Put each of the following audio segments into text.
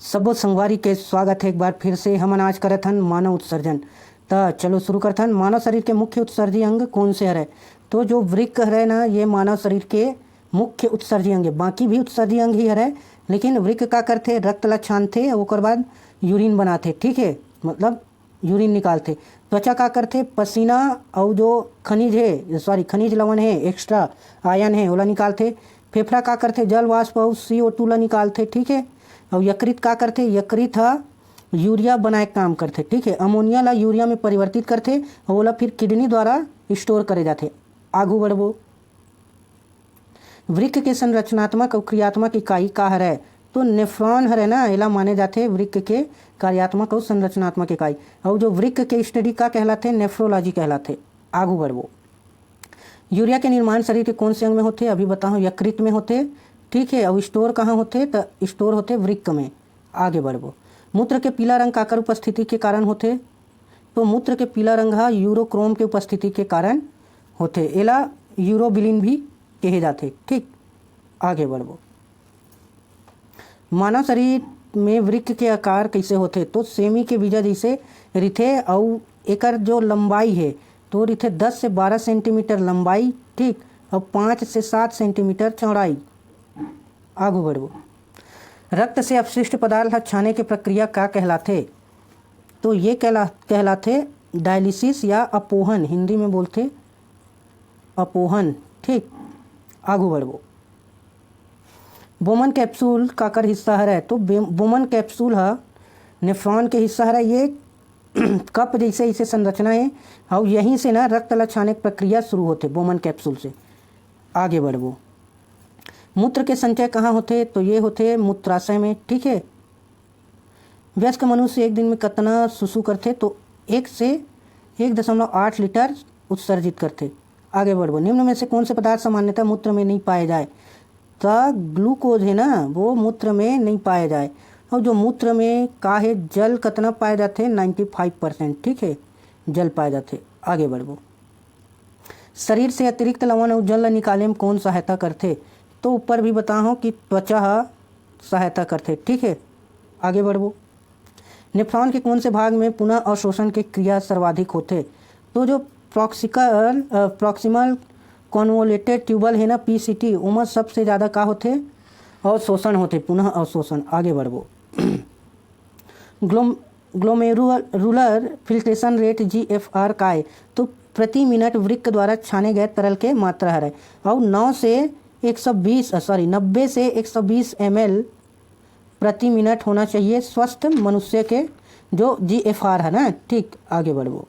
सबो संगवारी के स्वागत है एक बार फिर से। हमन आज करत हन मानव उत्सर्जन। तो चलो शुरू करत हन। मानव शरीर के मुख्य उत्सर्जी अंग कौन से हरे? तो जो वृक्क हरे ना, ये मानव शरीर के मुख्य उत्सर्जी अंग है। बाकी भी उत्सर्जी अंग ही हरे, लेकिन वृक्क का करते रक्त ला छानते और ओकर बाद यूरिन बनाते, ठीक है, मतलब यूरिन निकालते। त्वचा का करते पसीना और जो खनिज लवण है, एक्स्ट्रा आयन है, ओला निकालते। फेफड़ा का करते जल वाष्प और CO2 ला निकालते, ठीक है। और यकृत का करते, यकृत यूरिया बनाए काम करते, ठीक है। अमोनिया ला यूरिया में परिवर्तित करते और ओला फिर किडनी द्वारा स्टोर करे जाते। आगू बढ़बो। वृक्क के संरचनात्मक और क्रियात्मक इकाई का हरे? तो नेफ्रॉन हरे ना, एला माने जाते वृक्क के कार्यात्मक और संरचनात्मक इकाई। और जो वृक्क के स्टडी का कहलाते, नेफ्रोलॉजी कहलाते। आगू बढ़बो। यूरिया के निर्माण शरीर के कौन से अंग में होते? अभी बताओ, यकृत में होते, ठीक है। और स्टोर कहाँ होते? तो स्टोर होते वृक्क में। आगे बढ़बो। मूत्र के पीला रंग काकर उपस्थिति के कारण होते? तो मूत्र के पीला रंग यूरोक्रोम के उपस्थिति के कारण होते। एला यूरोबिलिन भी कहे जाते, ठीक। आगे बढ़बो। मानव शरीर में वृक्क के आकार कैसे होते? तो सेमी के बीजा जैसे रिथे और एकर जो लंबाई है तो रिथे 10 से 12 सेंटीमीटर लंबाई, ठीक, और 5 से 7 सेंटीमीटर चौड़ाई। आगू बढ़ो। रक्त से अपशिष्ट पदार्थ छाने की प्रक्रिया का कहलाते? तो ये कहलाते डायलिसिस या अपोहन, हिंदी में बोलते अपोहन, ठीक। आगू बढ़ो। बोमन कैप्सूल काकर हिस्सा हरे? तो बोमन कैप्सूल नेफ्रॉन के हिस्सा हरे। ये कप जैसे इसे संरचना है और यहीं से ना रक्त ला छाने की प्रक्रिया शुरू होते बोमन कैप्सूल से। आगे बढ़ो। मूत्र के संचय कहाँ होते? तो ये होते मूत्राशय में, ठीक है। वयस्क मनुष्य एक दिन में कितना सुसु करते? तो 1 से 1.8 लीटर उत्सर्जित करते। आगे बढ़ो। निम्न में से कौन से पदार्थ सामान्यतः मूत्र में नहीं पाए जाए? तो ग्लूकोज है ना, वो मूत्र में नहीं पाए जाए। और जो मूत्र में का है, जल कितना पाए जाते? 95%, ठीक है, जल पाए जाते। आगे बढ़ो। शरीर से अतिरिक्त लवण और जल निकाले में कौन सहायता करते? तो ऊपर भी बताओ कि त्वचा सहायता करते, ठीक है। आगे बढ़ो। नेफ्रॉन के कौन से भाग में पुनः अवशोषण की क्रिया सर्वाधिक होते? तो जो प्रॉक्सिमल कॉन्वोलेटेड ट्यूबल है ना, PCT, उमर सबसे ज़्यादा का होते? अवशोषण होते, पुनः अवशोषण। आगे बढ़ो। ग्लोमेरुलर फिल्ट्रेशन रेट GFR का है? तो प्रति मिनट वृक्क द्वारा छाने गए तरल के मात्रा है और 90 से 120 ml प्रति मिनट होना चाहिए स्वस्थ मनुष्य के जो GFR है ना, ठीक। आगे बढ़ो।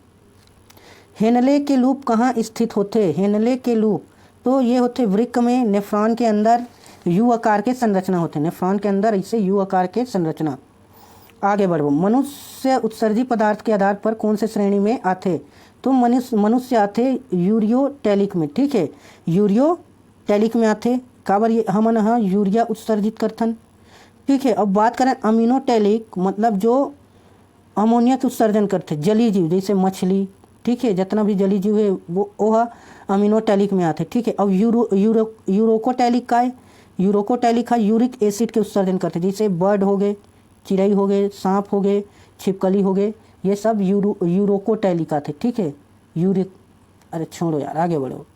हेनले के लूप कहाँ स्थित होते? हेनले के लूप तो ये होते वृक्क में। नेफ्रॉन के अंदर U आकार के संरचना होते, नेफ्रॉन के अंदर ऐसे U आकार के संरचना। आगे बढ़ो। मनुष्य उत्सर्जी पदार्थ के आधार पर कौन से श्रेणी में आते? तो मनुष्य आते यूरियोटैलिक में, ठीक है, यूरियोटैलिक में आते। काबर ये हमन यूरिया उत्सर्जित करथन, ठीक है। अब बात करें अमीनोटैलिक, मतलब जो अमोनिया के उत्सर्जन करते, जली जीव जैसे मछली, ठीक है, जितना भी जली जीव है वो अमीनोटैलिक में आते, ठीक है। अब यूरोकोटैलिक का है? यूरोकोटैलिक यूरिक एसिड के उत्सर्जन करते, जैसे बर्ड हो गए, चिड़ई हो गए, सांप हो गए, छिपकली हो गए, ये सब यूरोकोटैलिक आते, ठीक है। यूरिक, अरे छोड़ो यार, आगे बढ़ो।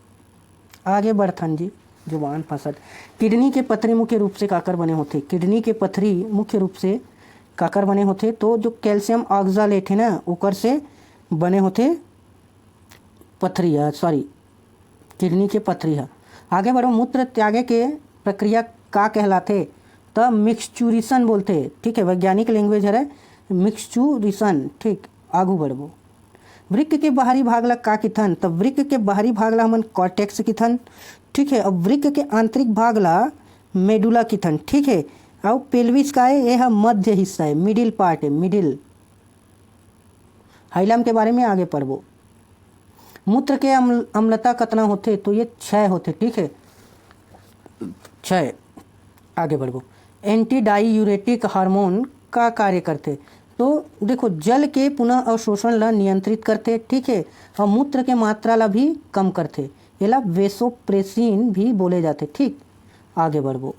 आगे बढ़थन जी, जुबान फंसत। किडनी के पथरी मुख्य रूप से काकर बने होते? किडनी के पथरी मुख्य रूप से काकर बने होते? तो जो कैल्शियम ऑक्सालेट है ना, ओकर से बने होते पथरी, किडनी के पथरी है। आगे बढ़ो। मूत्र त्यागे के प्रक्रिया का कहलाते? तो मिक्सचुरेशन बोलते, ठीक है, वैज्ञानिक लैंग्वेज है मिक्सचुरेशन, ठीक। आगू बढ़ो। वृक्क के बाहरी भाग ला का किथन? तो वृक्क के बाहरी भाग ला हमन कॉर्टेक्स किथन, ठीक है। अब वृक्क के आंतरिक भाग ला मेडुला किथन, ठीक है। और पेल्विस का है, यह मध्य हिस्सा है, मिडिल पार्ट है, मिडिल। हाइलम के बारे में आगे पढ़बो। मूत्र के अम्लता कितना होते? तो ये 6 होते, ठीक है, 6। आगे बढ़ो। एंटी डाईयूरेटिक हार्मोन का कार्य करते? तो देखो, जल के पुनः अवशोषण ला नियंत्रित करते, ठीक है, और मूत्र के मात्रा ला भी कम करते। ये ला वेसोप्रेसिन भी बोले जाते, ठीक। आगे बढ़ो।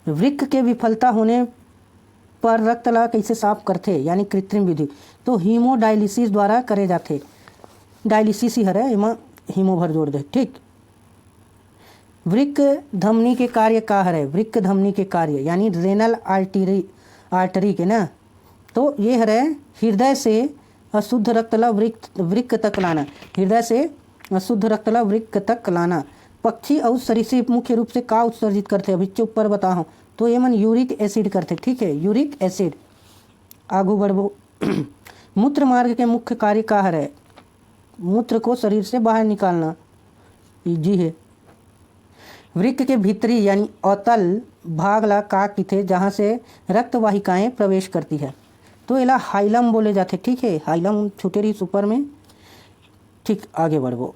वृक्क के विफलता होने पर रक्त ला कैसे साफ करते यानी कृत्रिम विधि, तो हीमोडायलिसिस द्वारा करे जाते। डायलिसिस ही हरे एमा हीमो भर जोड़ दे। ठीक, वृक्क धमनी के कार्य का हरे, वृक्क धमनी के कार्य यानी रेनल आर्टरी के ना, तो ये हरे हृदय से अशुद्ध रक्त ला वृक्क तक लाना, हृदय से अशुद्ध रक्त ला वृक्क तक लाना। पक्षी और सरीसृप मुख्य रूप से का उत्सर्जित करते, अभी ऊपर बता हूँ, तो ये मन यूरिक एसिड करते। ठीक है, यूरिक एसिड। आगू बढ़ो। मूत्र मार्ग के मुख्य कार्य का है, मूत्र को शरीर से बाहर निकालना। जी है। वृक्क के भीतरी यानी अतल भाग ला का किथे जहाँ से रक्त वाहिकाएं प्रवेश करती है, तो एला हाइलम बोले जाते। ठीक है, हाइलम छूटे रही ऊपर में। ठीक, आगे बढ़ो।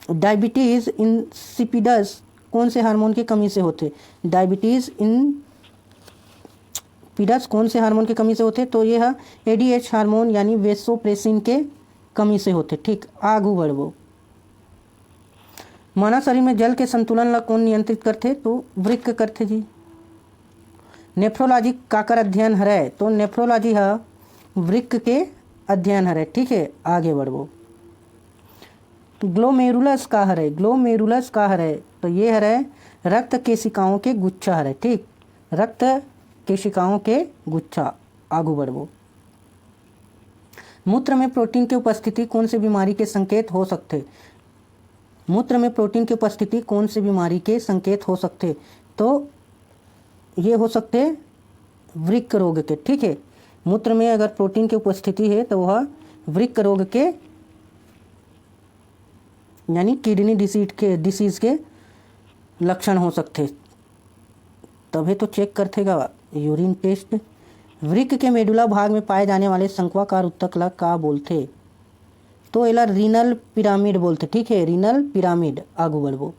डायबिटीज़ इंसिपिडस कौन से हार्मोन की कमी से होते, डायबिटीज़ इंसिपिडस कौन से हार्मोन की कमी से होते, तो यह एडीएच हार्मोन यानी वेसोप्रेसिन के कमी से होते। ठीक, आगू बढ़ो। मानव शरीर में जल के संतुलन ला कौन नियंत्रित करते, तो वृक्क करते जी। नेफ्रोलॉजी काकर अध्ययन हरे, तो नेफ्रोलॉजी है वृक्क के अध्ययन हरे। ठीक है, आगे बढ़ो। ग्लोमेरुलस का हरे, ग्लोमेरुलस का हरे, तो ये हरे रक्त केशिकाओं के गुच्छा हरे। ठीक, रक्त केशिकाओं के गुच्छा। आगू बढ़ो। मूत्र में प्रोटीन की उपस्थिति कौन सी बीमारी के संकेत हो सकते, मूत्र में प्रोटीन की उपस्थिति कौन सी बीमारी के संकेत हो सकते, तो ये हो सकते वृक्क रोग के। ठीक है, मूत्र में अगर प्रोटीन की उपस्थिति है तो वह वृक्क रोग के यानी किडनी डिसीज के लक्षण हो सकते। तभी तो चेक करतेगा यूरिन टेस्ट। वृक्क के मेडुला भाग में पाए जाने वाले शंक्वाकार उत्तक ला का बोलते, तो एला रीनल पिरामिड बोलते। ठीक है, रीनल पिरामिड। आगू बढ़ो।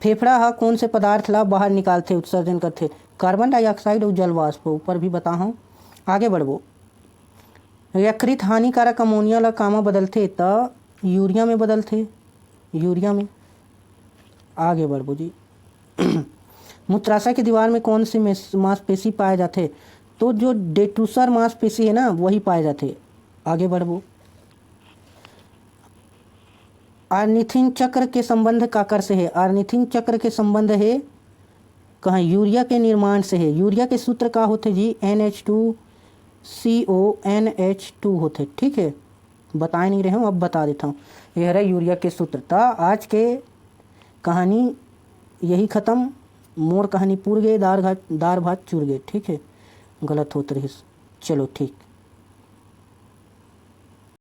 फेफड़ा हा कौन से पदार्थ ला बाहर निकालते उत्सर्जन करते, कार्बन डाइऑक्साइड और जल वाष्प, ऊपर भी बता हूँ। आगे बढ़ो। यकृत हानिकारक अमोनिया ला कामा बदलते, तो यूरिया में बदलते, यूरिया में। आगे बढ़ो जी। मूत्राशय की दीवार में कौन सी मांसपेशी पाए जाते, तो जो डेट्रूसर मांसपेशी है ना वही पाए जाते। आगे बढ़ो। आर्निथिन चक्र के संबंध काकर से है, आर्निथिन चक्र के संबंध है कहाँ, यूरिया के निर्माण से है। यूरिया के सूत्र का होते जी NH2CO NH2 होते। ठीक है, बताए नहीं रहे हूँ, अब बता देता हूँ। यह है यूरिया के सूत्र। था आज के कहानी यही ख़त्म। मोर कहानी पूर गए, दार भात चूर गए। ठीक है, गलत होते रही। चलो ठीक।